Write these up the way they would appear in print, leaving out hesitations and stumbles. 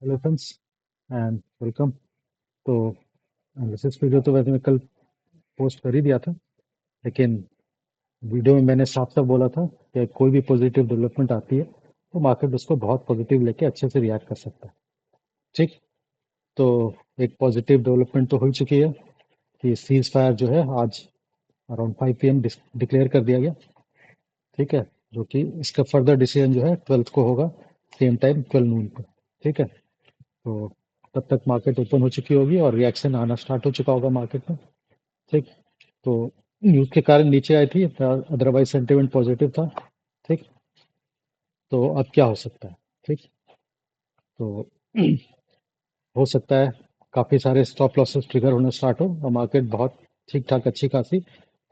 Hello friends and welcome. तो analysis video तो वैसे मैं कल पोस्ट कर ही दिया था, लेकिन वीडियो में मैंने साफ साफ बोला था कि कोई भी पॉजिटिव डेवलपमेंट आती है तो मार्केट उसको बहुत पॉजिटिव लेके अच्छे से रिएक्ट कर सकता है। ठीक। तो एक पॉजिटिव डेवलपमेंट तो हो ही चुकी है कि सीज फायर जो है आज अराउंड 5 PM डिक्लेयर कर दिया गया। ठीक है। जो कि इसका फर्दर डिसीजन जो है 12th को होगा, सेम टाइम 12 नून पर। ठीक है। तो तब तक मार्केट ओपन हो चुकी होगी और रिएक्शन आना स्टार्ट हो चुका होगा मार्केट में। ठीक। तो न्यूज़ के कारण नीचे आई थी, अदरवाइज सेंटिमेंट पॉजिटिव था। ठीक। तो अब क्या हो सकता है? ठीक। तो हो सकता है काफ़ी सारे स्टॉप लॉसेस ट्रिगर होना स्टार्ट हो और मार्केट बहुत ठीक ठाक अच्छी खासी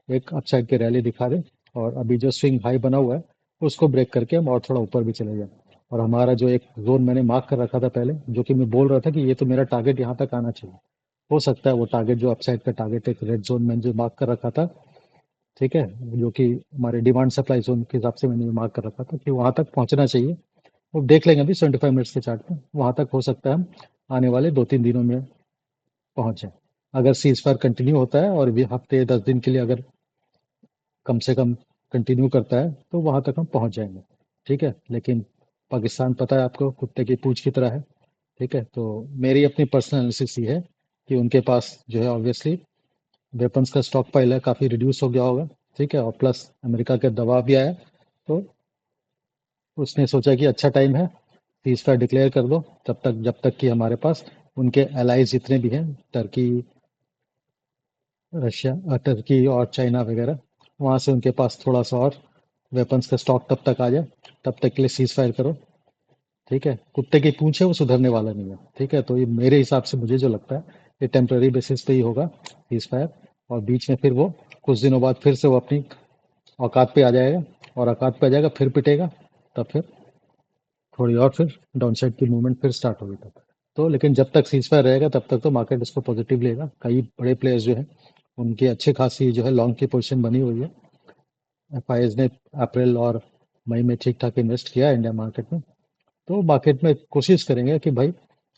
एक अपसाइड की रैली दिखा दे, और अभी जो स्विंग हाई बना हुआ है उसको ब्रेक करके हम और थोड़ा ऊपर भी चले जाएं। और हमारा जो एक जोन मैंने मार्क कर रखा था पहले, जो कि मैं बोल रहा था कि ये तो मेरा टारगेट यहाँ तक आना चाहिए, हो सकता है वो टारगेट जो अपसाइड का टारगेट एक रेड जोन में जो मार्क कर रखा था, ठीक है, जो कि हमारे डिमांड सप्लाई जोन के हिसाब से मैंने मार्क कर रखा था कि वहां तक पहुंचना चाहिए। वो देख लेंगे अभी 75 मिनट्स के चार्ट में, वहां तक हो सकता है हम आने वाले 2-3 दिनों में पहुंच जाए। अगर सीज फायर कंटिन्यू होता है और भी हफ्ते 10 दिन के लिए अगर कम से कम कंटिन्यू करता है तो वहां तक हम पहुंच जाएंगे। ठीक है। लेकिन पाकिस्तान पता है आपको कुत्ते की पूंछ की तरह है। ठीक है। तो मेरी अपनी पर्सनल एनालिसिस ये है कि उनके पास जो है ऑब्वियसली वेपन्स का स्टॉक पाइल है, काफ़ी रिड्यूस हो गया होगा। ठीक है। और प्लस अमेरिका के दबाव भी आया, तो उसने सोचा कि अच्छा टाइम है, सीज फायर डिक्लेयर कर दो तब तक, जब तक कि हमारे पास उनके एलाइज जितने भी हैं, टर्की, रशिया, टर्की और चाइना वगैरह, वहाँ से उनके पास थोड़ा सा और वेपन्स का स्टॉक तब तक आ जाए, तब तक के लिए सीज फायर करो। ठीक है। कुत्ते की पूंछ है, वो सुधरने वाला नहीं है। ठीक है। तो ये मेरे हिसाब से मुझे जो लगता है, ये टेम्पररी बेसिस पे ही होगा सीज फायर, और बीच में फिर वो कुछ दिनों बाद फिर से वो अपनी औकात पे आ जाएगा, और औकात पे आ जाएगा फिर पिटेगा, तब फिर थोड़ी और फिर डाउन साइड की मूवमेंट फिर स्टार्ट होगी तब। तो लेकिन जब तक सीज फायर रहेगा तब तक तो मार्केट इसको पॉजिटिव लेगा। कई बड़े प्लेयर्स जो है उनकी अच्छी खासी जो है लॉन्ग की पोजीशन बनी हुई है। एफआईएस ने अप्रैल और मई में ठीक ठाक इन्वेस्ट किया है इंडिया मार्केट में। तो मार्केट में कोशिश करेंगे कि भाई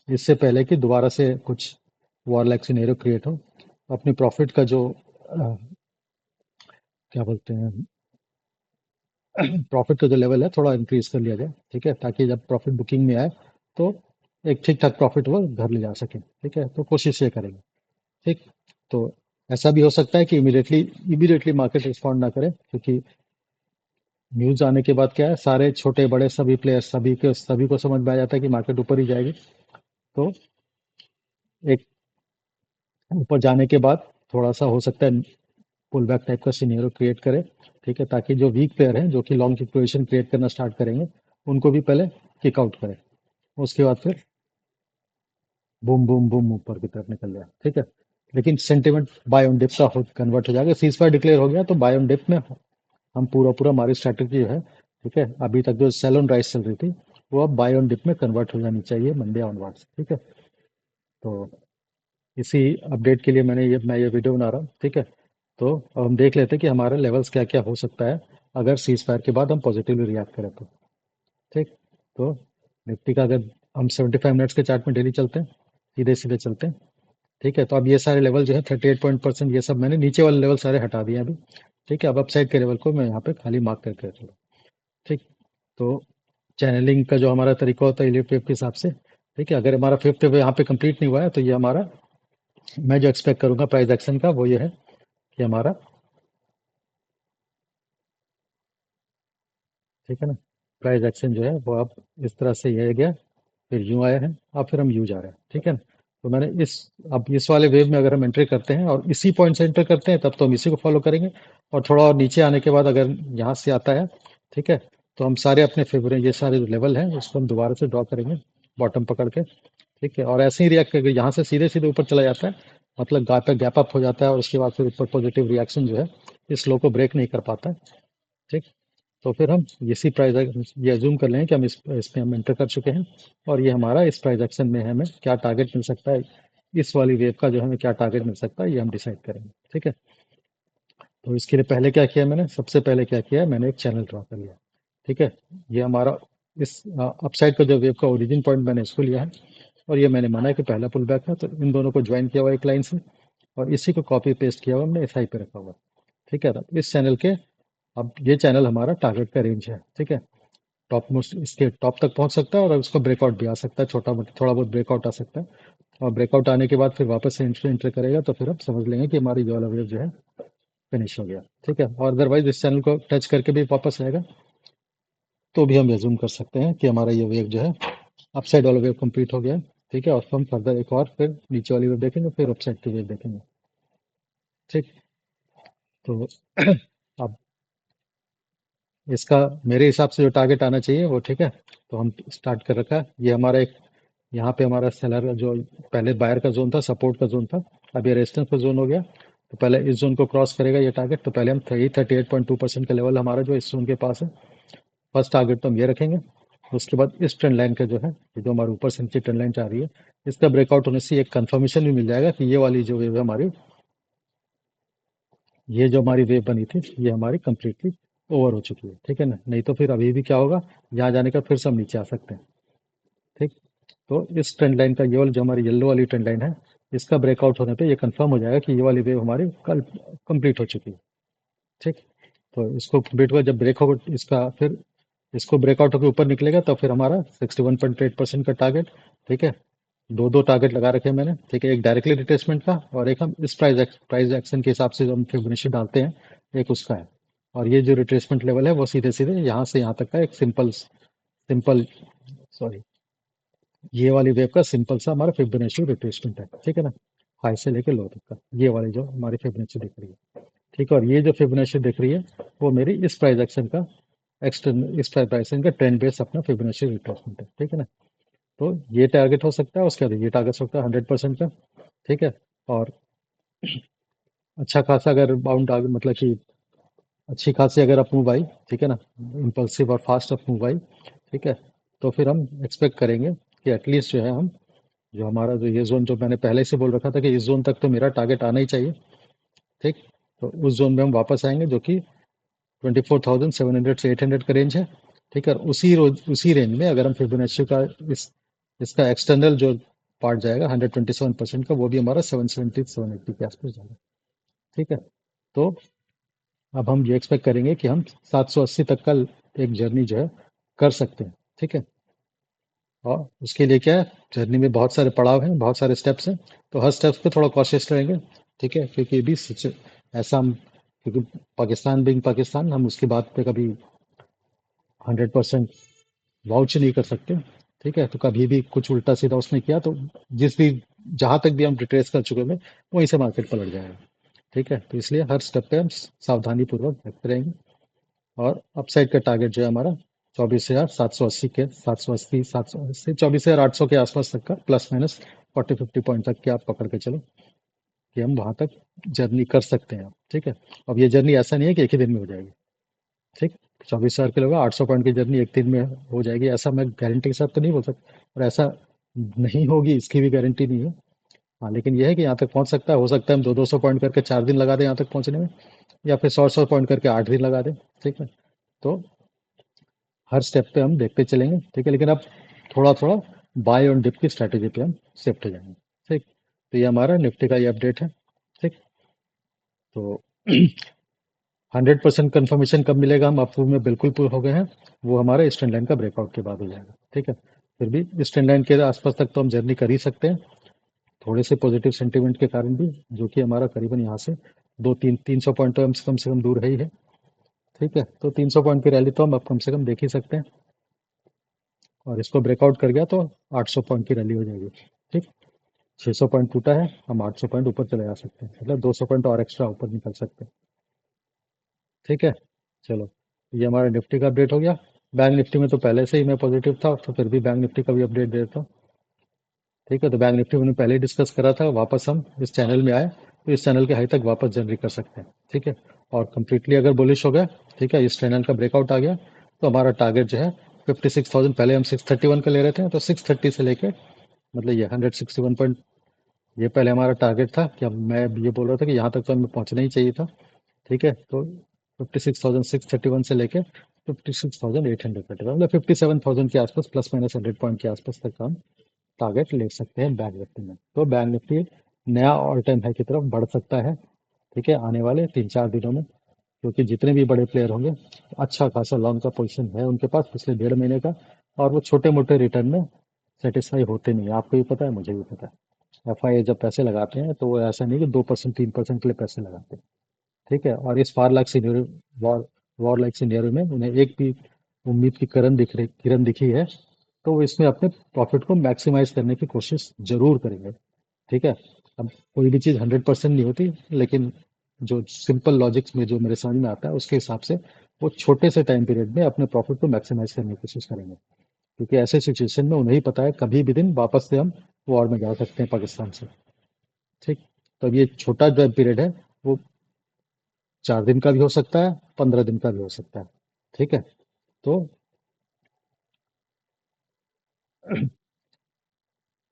इससे पहले कि दोबारा से कुछ वॉर लाइक सिनेरियो क्रिएट हो, अपनी प्रॉफिट का जो क्या बोलते हैं, प्रॉफिट का जो लेवल है थोड़ा इंक्रीज कर लिया जाए। ठीक है। ताकि जब प्रॉफिट बुकिंग में आए तो एक ठीक ठाक प्रॉफिट वो घर ले जा सके। ठीक है। तो कोशिश ये करेंगे। ठीक। तो ऐसा भी हो सकता है कि इमीडिएटली इमीडिएटली मार्केट रिस्पॉन्ड ना करे, क्योंकि न्यूज आने के बाद क्या है, सारे छोटे बड़े सभी प्लेयर्स सभी को समझ में आ जाता है कि मार्केट ऊपर ही जाएगी। तो एक ऊपर जाने के बाद थोड़ा सा हो सकता है पुल बैक टाइप का सिनेरियो क्रिएट करे। ठीक है। ताकि जो वीक प्लेयर हैं, जो कि लॉन्ग की पोजीशन क्रिएट करना स्टार्ट करेंगे, उनको भी पहले किक आउट करे, उसके बाद फिर बूम बूम बूम ऊपर की तरफ निकल जाए। ठीक है। लेकिन सेंटिमेंट बाय ऑन डिप का कन्वर्ट हो जाएगा। सीज फायर डिक्लेयर हो गया तो बाय ऑन डिप में हम पूरा पूरा हमारी स्ट्रैटेजी जो है, ठीक है, अभी तक जो सेल ऑन राइस चल रही थी वो अब बाय ऑन डिप में कन्वर्ट हो जानी चाहिए मंडे ऑनवर्ड्स। ठीक है। तो इसी अपडेट के लिए मैं ये वीडियो बना रहा हूँ। ठीक है। तो अब हम देख लेते हैं कि हमारे लेवल्स क्या क्या हो सकता है अगर सीज फायर के बाद हम पॉजिटिवली रिएक्ट करें तो। ठीक। तो निफ्टी का अगर हम 75 मिनट्स के चार्ट में डेली चलते हैं, सीधे सीधे चलते हैं। ठीक है। तो अब ये सारे लेवल जो है 38 पॉइंट ये सब मैंने नीचे वाले लेवल सारे हटा दिए अभी। ठीक है। अब अपसाइड के लेवल को मैं यहाँ पे खाली मार्क करके रखूँगा। ठीक। तो चैनलिंग का जो हमारा तरीका होता है इलिप्ट वेव के हिसाब से, ठीक है, अगर हमारा फिफ्थ वेव यहाँ पे कंप्लीट नहीं हुआ है तो ये हमारा, मैं जो एक्सपेक्ट करूंगा प्राइस एक्शन का वो ये है कि हमारा, ठीक है ना, प्राइस एक्शन जो है वो अब इस तरह से ये गया, फिर यूं आया है, अब फिर हम यूं जा रहे हैं। ठीक है ना। तो मैंने अब इस वाले वेव में अगर हम एंट्री करते हैं और इसी पॉइंट से एंटर करते हैं तब तो हम इसी को फॉलो करेंगे। और थोड़ा और नीचे आने के बाद अगर यहाँ से आता है, ठीक है, तो हम सारे अपने फेवरेट ये सारे जो लेवल हैं उसको हम दोबारा से ड्रॉ करेंगे बॉटम पकड़ के। ठीक है। और ऐसे ही रिएक्ट करके यहाँ से सीधे सीधे ऊपर चला जाता है, मतलब गैप अप हो जाता है और उसके बाद फिर ऊपर पॉजिटिव रिएक्शन जो है इस लो को ब्रेक नहीं कर पाता है। ठीक। तो फिर हम इसी प्राइस, ये अज्यूम कर लें कि हम इसमें हम एंटर कर चुके हैं, और ये हमारा इस प्राइस एक्शन में हमें क्या टारगेट मिल सकता है, इस वाली वेव का जो हमें क्या टारगेट मिल सकता है ये हम डिसाइड करेंगे। ठीक है। तो इसके लिए पहले क्या किया मैंने, सबसे पहले क्या किया है, मैंने एक चैनल ड्रॉ कर लिया। ठीक है। ये हमारा इस अपसाइड का जो वेव का ओरिजिन पॉइंट मैंने इसको लिया है, और ये मैंने माना है कि पहला पुल बैक है, तो इन दोनों को ज्वाइन किया हुआ एक लाइन से और इसी को कॉपी पेस्ट किया हुआ हमने एसआई पे रखा हुआ। ठीक है, अब इस चैनल के, अब ये चैनल हमारा टारगेट का रेंज है। ठीक है, टॉप मोस्ट इसके टॉप तक पहुंच सकता है और उसका ब्रेकआउट भी आ सकता है, थोड़ा बहुत ब्रेकआउट आ सकता है। और ब्रेकआउट आने के बाद फिर वापस से एंट्री एंटर करेगा तो फिर हम समझ लेंगे कि हमारी ये वाला वेव जो है फिनिश हो गया। ठीक है, और अदरवाइज इस चैनल को टच करके भी वापस आएगा तो भी हम एज्यूम कर सकते हैं कि हमारा ये वेव जो है अपसाइड वाला वेव कंप्लीट हो गया है। ठीक है, और हम फर्दर एक और फिर नीचे वाली वेव देखेंगे, फिर अपसाइड की वेव देखेंगे। ठीक, तो अब इसका मेरे हिसाब से जो टारगेट आना चाहिए वो, ठीक है, तो हम स्टार्ट कर रखा है। ये हमारा एक, यहाँ पे हमारा सेलर जो पहले बायर का जोन था, सपोर्ट का जोन था, अब ये रेजिस्टेंस का जोन हो गया। तो पहले इस जोन को क्रॉस करेगा ये टारगेट, तो पहले हम 38.2% का लेवल हमारा जो इस जोन के पास है, फर्स्ट टारगेट तो हम ये रखेंगे। उसके बाद इस ट्रेंड लाइन का जो है, ये जो हमारे ऊपर से नीचे ट्रेंड लाइन जा रही है, इसका ब्रेकआउट होने से एक कंफर्मेशन भी मिल जाएगा कि ये वाली जो वेव है हमारी, ये जो हमारी वेव बनी थी ये हमारी कंप्लीटली ओवर हो चुकी है। ठीक है ना, नहीं तो फिर अभी भी क्या होगा, यहाँ जाने का फिर से हम नीचे आ सकते हैं। ठीक, तो इस ट्रेंड लाइन का, ये वाली जो हमारी येलो वाली ट्रेंड लाइन है, इसका ब्रेकआउट होने पे ये कंफर्म हो जाएगा कि ये वाली वेव हमारी कल कंप्लीट हो चुकी है। ठीक, तो इसको कंप्लीट हुआ जब ब्रेक होगा इसका, फिर इसको ब्रेकआउट होकर ऊपर निकलेगा तो फिर हमारा 61.8% का टारगेट। ठीक है, दो दो टारगेट लगा रखे हैं मैंने। ठीक है, एक डायरेक्टली रिट्रेसमेंट का और एक हम इस प्राइस एक्शन के हिसाब से जो हम फिबोनाची डालते हैं, एक उसका है। और ये जो रिट्रेसमेंट लेवल है वो सीधे सीधे यहाँ से यहाँ तक का एक सिंपल सिंपल सॉरी, ये वाली वेव का सिंपल सा हमारा फिबोनाची रिट्रेसमेंट है। ठीक है ना, हाई से लेके लो तक का, ये वाली जो हमारी फिबोनाची दिख रही है। ठीक है, और ये जो फिबोनाची दिख रही है वो मेरी इस प्राइस एक्शन का एक्सटर्नल, इस प्राइस एक्शन का ट्रेंड बेस अपना फिबोनाची रिट्रेसमेंट है। ठीक है ना, तो ये टारगेट हो सकता है, उसके बाद ये टारगेट हो सकता है 100% का। ठीक है, और अच्छा खासा अगर बाउंड आगे, मतलब कि अच्छी खासी अगर अप मूव आई, ठीक है ना, इम्पल्सिव और फास्ट अप मूव आई, ठीक है, तो फिर हम एक्सपेक्ट करेंगे कि एटलीस्ट जो है हम, जो हमारा जो ये जोन जो मैंने पहले से बोल रखा था कि इस जोन तक तो मेरा टारगेट आना ही चाहिए। ठीक, तो उस जोन में हम वापस आएंगे जो कि 24,700 से 800 का रेंज है। ठीक है, और उसी रेंज में अगर हम फिबोनाची का इसका एक्सटर्नल जो पार्ट जाएगा 127% का, वो भी हमारा 770 780 के आसपास जाएगा। ठीक है, तो अब हम ये एक्सपेक्ट करेंगे कि हम 780 तक का एक जर्नी जो है कर सकते हैं। ठीक है, और उसके लिए क्या है, जर्नी में बहुत सारे पड़ाव हैं, बहुत सारे स्टेप्स हैं, तो हर स्टेप्स पे थोड़ा कॉशियस रहेंगे। ठीक है, क्योंकि भी ऐसा हम, क्योंकि पाकिस्तान बिंग पाकिस्तान, हम उसकी बात पे कभी 100% वाउच नहीं कर सकते। ठीक है, तो कभी भी कुछ उल्टा सीधा उसने किया तो जिस भी, जहां तक भी हम रिट्रेस कर चुके हैं वहीं से मार्केट पलट जाएगा। ठीक है, तो इसलिए हर स्टेप पे हम सावधानी पूर्वक रखते रहेंगे। और अपसाइड का टारगेट जो है हमारा 24,780 के, 780 24,800 के आसपास तक का, प्लस माइनस 40-50 पॉइंट तक के आप पकड़ के चलो कि हम वहां तक जर्नी कर सकते हैं। ठीक है, अब ये जर्नी ऐसा नहीं है कि एक ही दिन में हो जाएगी। ठीक, 24,000 के लोग 800 पॉइंट की जर्नी एक दिन में हो जाएगी, ऐसा मैं गारंटी के साथ तो नहीं बोल सकता, और ऐसा नहीं होगी इसकी भी गारंटी नहीं है। हाँ, लेकिन यह है कि यहाँ तक पहुंच सकता है, हो सकता है हम 200 पॉइंट करके 4 दिन लगा दें यहाँ तक पहुंचने में, या फिर 100 पॉइंट करके 8 दिन लगा दें। ठीक है, तो हर स्टेप पे हम देखते चलेंगे। ठीक है, लेकिन अब थोड़ा थोड़ा बाय ऑन डिप की स्ट्रैटेजी पे हम शिफ्ट हो जाएंगे। ठीक, तो ये हमारा निफ्टी का ये अपडेट है। ठीक, तो 100% कंफर्मेशन कब मिलेगा हम अप्रूव में बिल्कुल पूरे हो गए हैं, वो हमारे इस ट्रेंड लाइन का ब्रेकआउट के बाद हो जाएगा। ठीक है, फिर भी इस ट्रेंड लाइन के आसपास तक तो हम जर्नी कर ही सकते हैं, थोड़े से पॉजिटिव सेंटीमेंट के कारण भी, जो कि हमारा करीबन यहाँ से 200-300 पॉइंट तो हम कम से कम दूर है ही है। ठीक है, तो 300 पॉइंट की रैली तो हम अब कम से कम देख ही सकते हैं, और इसको ब्रेकआउट कर गया तो 800 पॉइंट की रैली हो जाएगी। ठीक, 600 पॉइंट टूटा है, हम 800 पॉइंट ऊपर चले जा सकते हैं, मतलब 200 पॉइंट और एक्स्ट्रा ऊपर निकल सकते हैं। ठीक है, चलो, ये हमारा निफ्टी का अपडेट हो गया। बैंक निफ्टी में तो पहले से ही मैं पॉजिटिव था, तो फिर भी बैंक निफ्टी का भी अपडेट दे देता हूँ। ठीक है, तो बैंक निफ्टी मैंने पहले ही डिस्कस करा था, वापस हम इस चैनल में आए तो इस चैनल के हाई तक वापस जनरी कर सकते हैं। ठीक है, और कंप्लीटली अगर बुलिश हो गया, ठीक है, इस चैनल का ब्रेकआउट आ गया, तो हमारा टारगेट जो है 56,000, पहले हम 631 का ले रहे थे, तो 630 से लेके, मतलब ये 161 पॉइंट, ये पहले हमारा टारगेट था कि अब मैं ये बोल रहा था कि यहाँ तक तो हमें पहुँचना ही चाहिए था। ठीक है, तो 56,631 से लेके 56,830, मतलब 57,000 के आसपास, प्लस माइनस 100 पॉइंट के आसपास तक का हम टारगेट ले सकते हैं बैंक निफ्टी में। तो बैंक निफ्टी नया ऑल टाइम हाई की तरफ बढ़ सकता है, ठीक है, आने वाले 3-4 दिनों में। क्योंकि जितने भी बड़े प्लेयर होंगे, अच्छा खासा लॉन्ग का पोजीशन है उनके पास पिछले 1.5 महीने का, और वो छोटे मोटे रिटर्न में सेटिस्फाई होते नहीं। आपको भी पता है, मुझे भी पता है। एफआई जब पैसे लगाते हैं तो वो ऐसा नहीं कि 2% 3% के लिए पैसे लगाते हैं, ठीक है। और इस far like scenario, war war like scenario में उन्हें एक भी उम्मीद की किरण दिखी है, तो वो इसमें अपने प्रॉफिट को मैक्सिमाइज करने की कोशिश जरूर करेंगे, ठीक है। अब कोई भी चीज़ 100% नहीं होती, लेकिन जो सिंपल लॉजिक्स में जो मेरे समझ में आता है उसके हिसाब से वो छोटे से टाइम पीरियड में अपने प्रॉफिट को मैक्सिमाइज करने की कोशिश करेंगे। क्योंकि ऐसे सिचुएशन में उन्हें ही पता है कभी भी दिन वापस से हम वॉर में जा सकते हैं पाकिस्तान से, ठीक। तो अब ये छोटा जो पीरियड है वो 4 दिन का भी हो सकता है, 15 दिन का भी हो सकता है, ठीक है। तो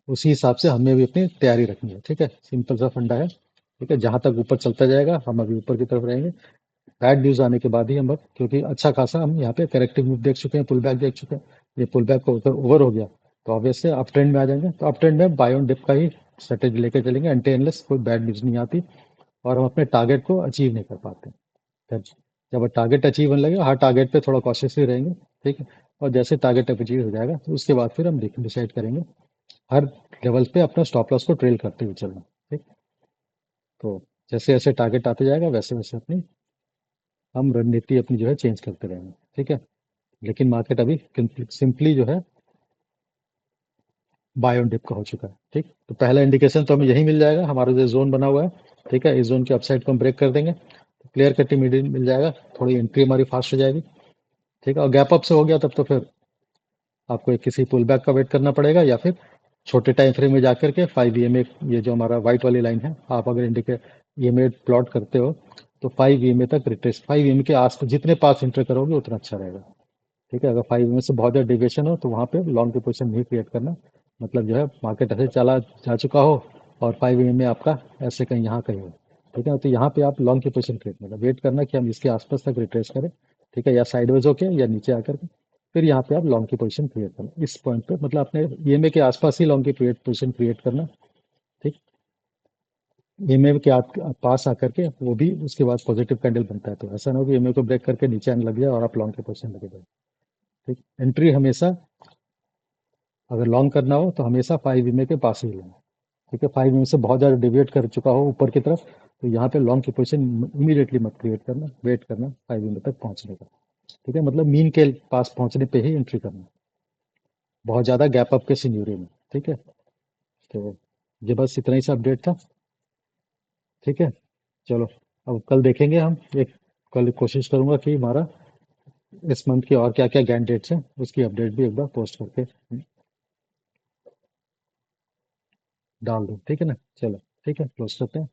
उसी हिसाब से हमें भी अपनी तैयारी रखनी है, ठीक है। सिंपल सा फंडा है, ठीक है। जहां तक ऊपर चलता जाएगा हम अभी ऊपर की तरफ रहेंगे। बैड न्यूज आने के बाद ही हम अब, क्योंकि अच्छा खासा हम यहाँ पे करेक्टिव मूव देख चुके हैं, पुल बैक देख चुके हैं, ये पुल बैक को ओवर हो गया तो ऑब्वियसली अप ट्रेंड में आ जाएंगे। तो अप ट्रेंड में बाय ऑन डिप का ही स्ट्रेटेजी लेके चलेंगे, एंटी एनलेस कोई बैड न्यूज नहीं आती और हम अपने टारगेट को अचीव नहीं कर पाते। जब जब टारगेट अचीव होने लगेगा, हर टारगेट पे थोड़ा कॉशियसली रहेंगे, ठीक है। और जैसे टारगेट अचीव हो जाएगा तो उसके बाद फिर हम डिसाइड करेंगे हर लेवल पे अपना स्टॉप लॉस को ट्रेल करते हुए चलना, ठीक। तो जैसे जैसे टारगेट आते जाएगा वैसे वैसे अपनी हम रणनीति अपनी जो है चेंज करते रहेंगे, ठीक है। लेकिन मार्केट अभी सिंपली जो है बाय ऑन डिप का हो चुका है, ठीक। तो पहला इंडिकेशन तो हमें यही मिल जाएगा, हमारा जो जोन बना हुआ है, ठीक है। इस जोन के अपसाइड को हम ब्रेक कर देंगे तो क्लियर कट इमीडिएट मिल जाएगा, थोड़ी एंट्री हमारी फास्ट हो जाएगी, ठीक है। और गैप अप से हो गया तब तो फिर आपको एक किसी पुल बैक का वेट करना पड़ेगा, या फिर छोटे टाइम फ्रेम में जाकर के 5 EMA, ये जो हमारा व्हाइट वाली लाइन है, आप अगर इंडिकेट ईएमए प्लॉट करते हो तो 5 EMA तक रिट्रेस, 5 EMA के आस जितने पास इंटर करोगे उतना अच्छा रहेगा, ठीक है। अगर 5 EMA से बहुत ज़्यादा डिविएशन हो तो वहाँ पे लॉन्ग की पोजीशन नहीं क्रिएट करना। मतलब जो है मार्केट ऐसे चला जा चुका हो और 5 EMA आपका ऐसे कहीं यहाँ कहीं हो, ठीक है। तो यहाँ पे आप लॉन्ग की पोजीशन क्रिएट करना, वेट करना कि हम इसके आसपास तक रिट्रेस करें, ठीक है, या साइडवेज होके या नीचे आकर के, फिर यहाँ पे आप लॉन्ग की पोजीशन क्रिएट करना इस पॉइंट पे, मतलब अपने ईएमए के आसपास ही लॉन्ग की पोजीशन क्रिएट करना, ठीक। ईएमए के पास आकर के वो भी उसके बाद पॉजिटिव कैंडल बनता है, तो ऐसा ना हो कि ईएमए को ब्रेक करके नीचे आने लग जाए और आप लॉन्ग की पोजीशन लगे जाए, ठीक। एंट्री हमेशा अगर लॉन्ग करना हो तो हमेशा 5 EMA के पास ही लेना, ठीक है। 5 EMA से बहुत ज़्यादा डिविएट कर चुका हो ऊपर की तरफ तो यहाँ पे लॉन्ग की पोजीशन इमीडिएटली मत क्रिएट करना, वेट करना 5 EMA तक पहुँचने का, ठीक है। मतलब मीन के पास पहुँचने पे ही एंट्री करना, बहुत ज़्यादा गैप अप के सिनेरियो में, ठीक है। तो ये बस इतना ही सा अपडेट था, ठीक है। चलो, अब कल देखेंगे हम एक, कल कोशिश करूंगा कि हमारा इस मंथ की और क्या क्या कैंडिडेट्स हैं उसकी अपडेट भी एक बार पोस्ट करके डाल दूँ, ठीक है ना। चलो, ठीक है, क्लोज करते हैं।